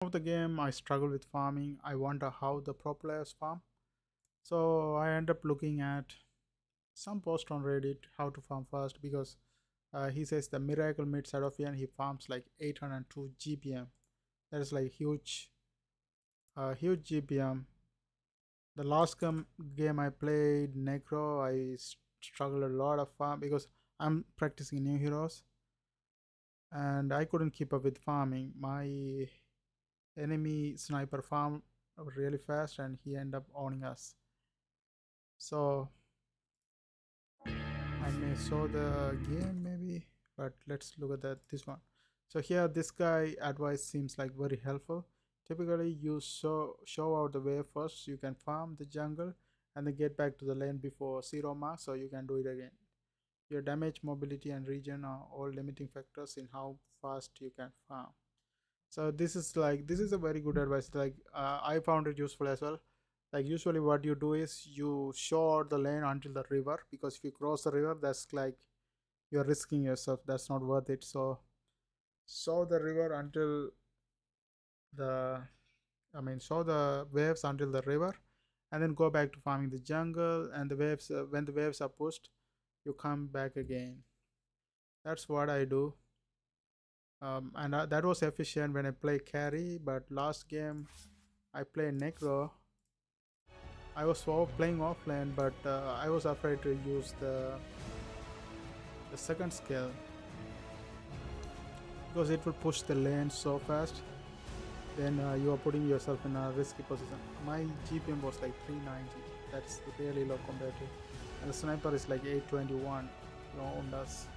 Of the game I struggle with farming. I wonder how the pro players farm. So I end up looking at some post on Reddit how to farm fast because he says the miracle mid Sadofian he farms like 802 GPM. That is like huge GPM. The last game I played Necro, I struggled a lot of farm because I'm practicing new heroes and I couldn't keep up with farming. My enemy sniper farmed really fast and he ended up owning us. So I may show the game maybe, but let's look at this one. So here this guy advice seems like very helpful. Typically you show out the way first, you can farm the jungle and then get back to the lane before 0 mark so you can do it again. Your damage, mobility and region are all limiting factors in how fast you can farm. So this is a very good advice. I found it useful as well. Like usually what you do is you show out the lane until the river, because if you cross the river that's like you're risking yourself, that's not worth it. So show the river until the show the waves until the river, and then go back to farming the jungle, and the waves when the waves are pushed you come back again. That's what I do. And that was efficient when I play carry, but last game I played Necro. I was playing offline, but I was afraid to use the second skill because it will push the lane so fast. Then you are putting yourself in a risky position. My GPM was like 390. That's really low compared to, and the sniper is like 821 around us.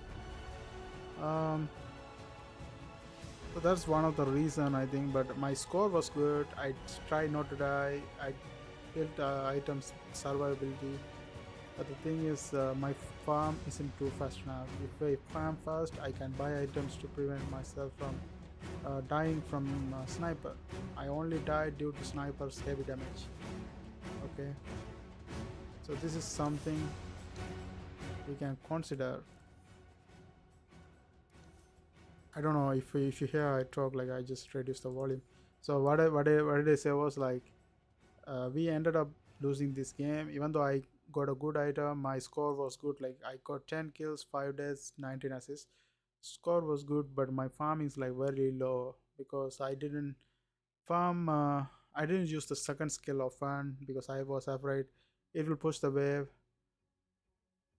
So that's one of the reason I think. But my score was good. I tried not to die. I built items survivability. But the thing is, my farm isn't too fast now. If I farm fast, I can buy items to prevent myself from dying from sniper. I only died due to sniper's heavy damage. Okay, so this is something we can consider. I don't know if you hear I talk, like I just reduced the volume. So what did I say was like we ended up losing this game even though I got a good item. My score was good, like I got 10 kills, 5 deaths, 19 assists. Score was good, but my farming is like very low because farm I didn't use the second skill of fun because I was afraid it will push the wave.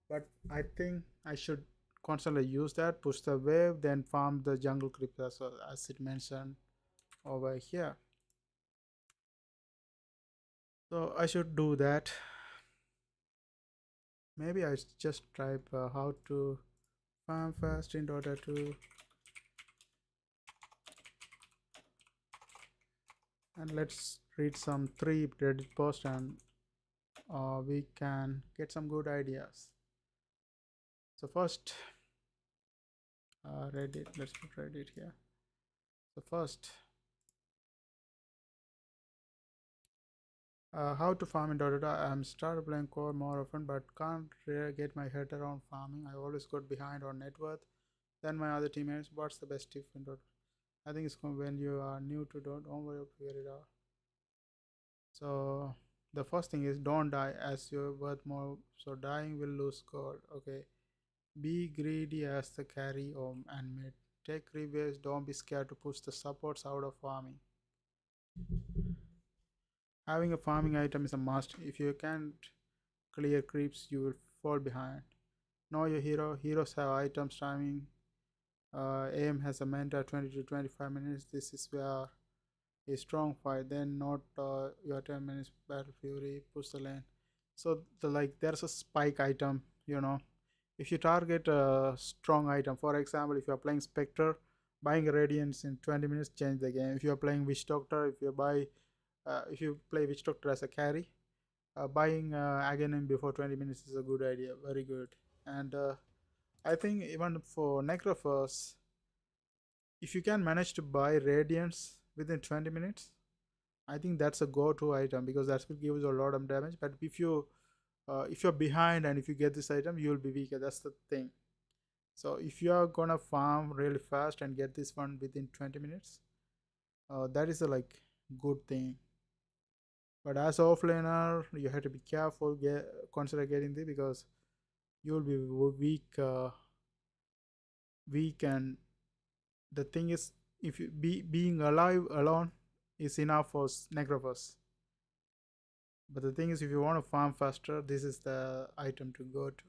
But I think I should constantly use that, push the wave, then farm the jungle creeps as well, as it mentioned over here. So I should do that. Maybe I just type how to farm fast in Dota 2, and let's read some 3 Reddit posts, and we can get some good ideas. So first, Reddit. Let's put Reddit here. So first, how to farm in Dota. I'm started playing core more often, but can't really get my head around farming. I always got behind on net worth than my other teammates. What's the best tip in Dota? I think it's when you are new to Dota. Don't worry, figure it out. So the first thing is don't die as you're worth more. So dying will lose score. Okay. Be greedy as the carry and mid. Take rebates. Don't be scared to push the supports out of farming. Having a farming item is a must. If you can't clear creeps, you will fall behind. Know your hero. Heroes have items timing. AM has a mentor 20 to 25 minutes. This is where a strong fight. Then not your 10 minutes battle fury. Push the lane. So there's a spike item. If you target a strong item, for example, if you are playing Spectre, buying Radiance in 20 minutes change the game. If you are playing Witch Doctor, if you play Witch Doctor as a carry, buying Aghanim before 20 minutes is a good idea, very good. And I think even for Necrophos, if you can manage to buy Radiance within 20 minutes, I think that's a go-to item because that will give you a lot of damage. But if you're behind and if you get this item, you will be weaker. That's the thing. So if you are gonna farm really fast and get this one within 20 minutes, That is a like good thing. But as offlaner, you have to be careful. Consider getting this because you'll be weak, and the thing is, if you being alive alone is enough for necrophos. But the thing is, if you want to farm faster, this is the item to go to.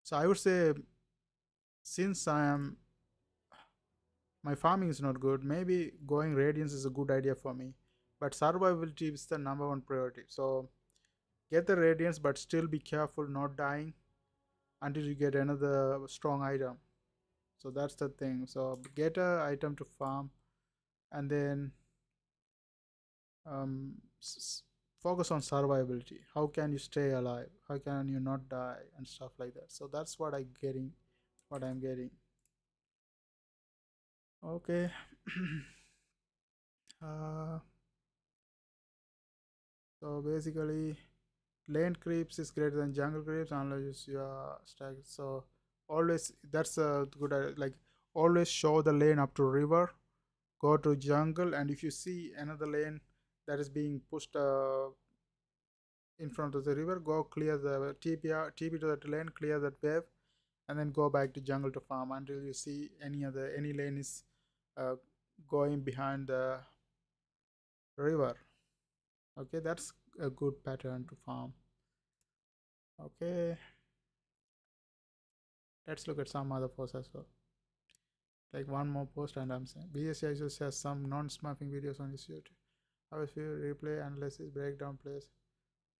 So I would say, since I am my farming is not good, maybe going radiance is a good idea for me. But survivability is the number one priority. So get the radiance, but still be careful not dying until you get another strong item. So that's the thing. So get a item to farm, and then um, focus on survivability. How can you stay alive? How can you not die and stuff like that? So that's what I getting. What I'm getting. Okay. uh, so basically, lane creeps is greater than jungle creeps unless you are stacked. So always that's a good like always show the lane up to river, go to jungle, and if you see another lane that is being pushed in front of the river, go clear the TP to that lane, clear that wave, and then go back to jungle to farm until you see any lane is uh, going behind the river. Okay, that's a good pattern to farm. Okay, let's look at some other posts as well. Like one more post, and I'm saying BSC also has some non-smurfing videos on his YouTube. I was replay analysis breakdown plays.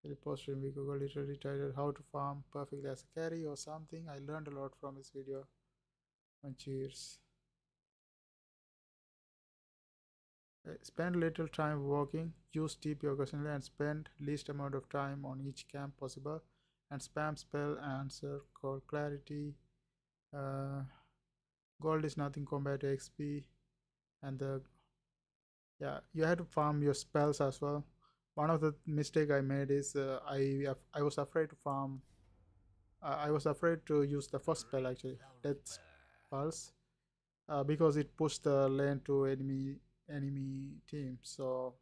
He posted in Google literally titled "How to Farm Perfectly as a Carry" or something. I learned a lot from his video. And cheers. Spend little time walking. Use TP occasionally, and spend least amount of time on each camp possible. And spam spell answer call clarity. Uh, Gold is nothing compared to XP, and the yeah, you had to farm your spells as well. One of the mistake I made is I was afraid to farm. I was afraid to use the first spell actually, Death Pulse, because it pushed the lane to enemy team. So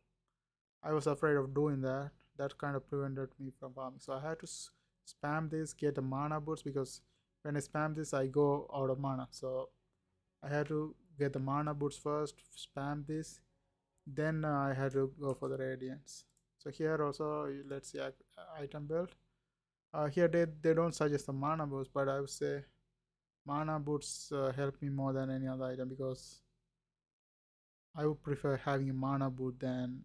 I was afraid of doing that. That kind of prevented me from farming. So I had to spam this, get a mana boost, because when I spam this, I go out of mana. So I had to get the mana boots first, spam this, then I had to go for the radiance. So here also, let's see item build. Here they don't suggest the mana boots, but I would say mana boots help me more than any other item, because I would prefer having a mana boot than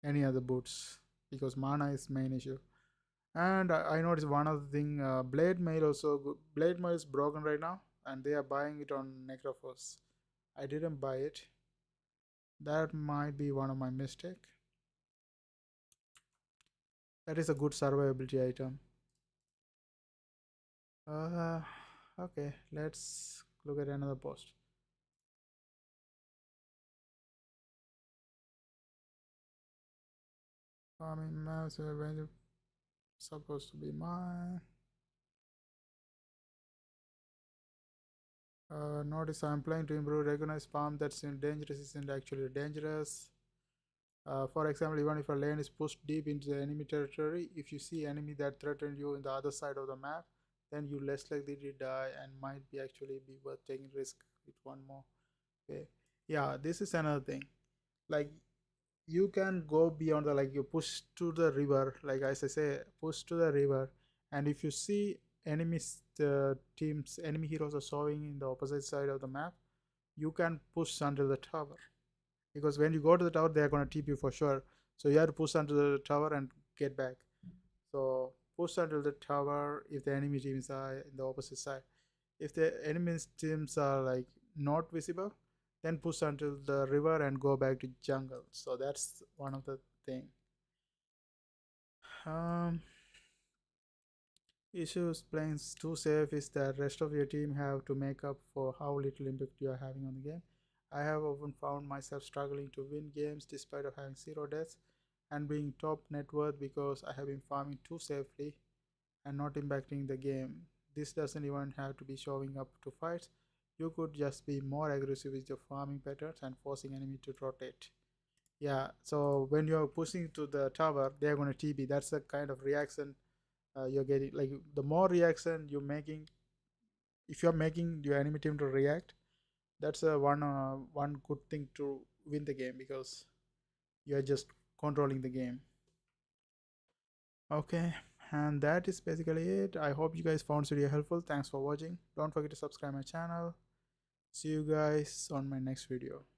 any other boots, because mana is main issue. And I noticed one other thing, blade mail also blade mail is broken right now, and they are buying it on Necrophos. I didn't buy it. That might be one of my mistake. That is a good survivability item. Uh, okay, let's look at another post. Farming maps are supposed to be mine. Notice I'm playing to improve recognize farm that's in dangerous isn't actually dangerous. For example, even if a lane is pushed deep into the enemy territory, if you see enemy that threaten you in the other side of the map, then you less likely to die and might be actually be worth taking risk with one more. Okay, yeah, this is another thing. Like you can go beyond the like you push to the river, like as I say, push to the river, and if you see enemies, the teams, enemy heroes are showing in the opposite side of the map, you can push under the tower, because when you go to the tower, they are going to TP you for sure. So you have to push under the tower and get back. So push under the tower if the enemy teams are in the opposite side. If the enemy teams are like not visible, then push until the river and go back to jungle. So that's one of the thing. Um, Issues playing too safe is that rest of your team have to make up for how little impact you are having on the game. I have often found myself struggling to win games despite of having zero deaths and being top net worth because I have been farming too safely and not impacting the game. This doesn't even have to be showing up to fights. You could just be more aggressive with your farming patterns and forcing enemy to rotate. Yeah, so when you're pushing to the tower, they're going to TB. That's the kind of reaction you're getting. Like the more reaction you're making, if you're making your enemy team to react, that's a one good thing to win the game, because you're just controlling the game. Okay, and that is basically it. I hope you guys found this video helpful. Thanks for watching. Don't forget to subscribe my channel. See you guys on my next video.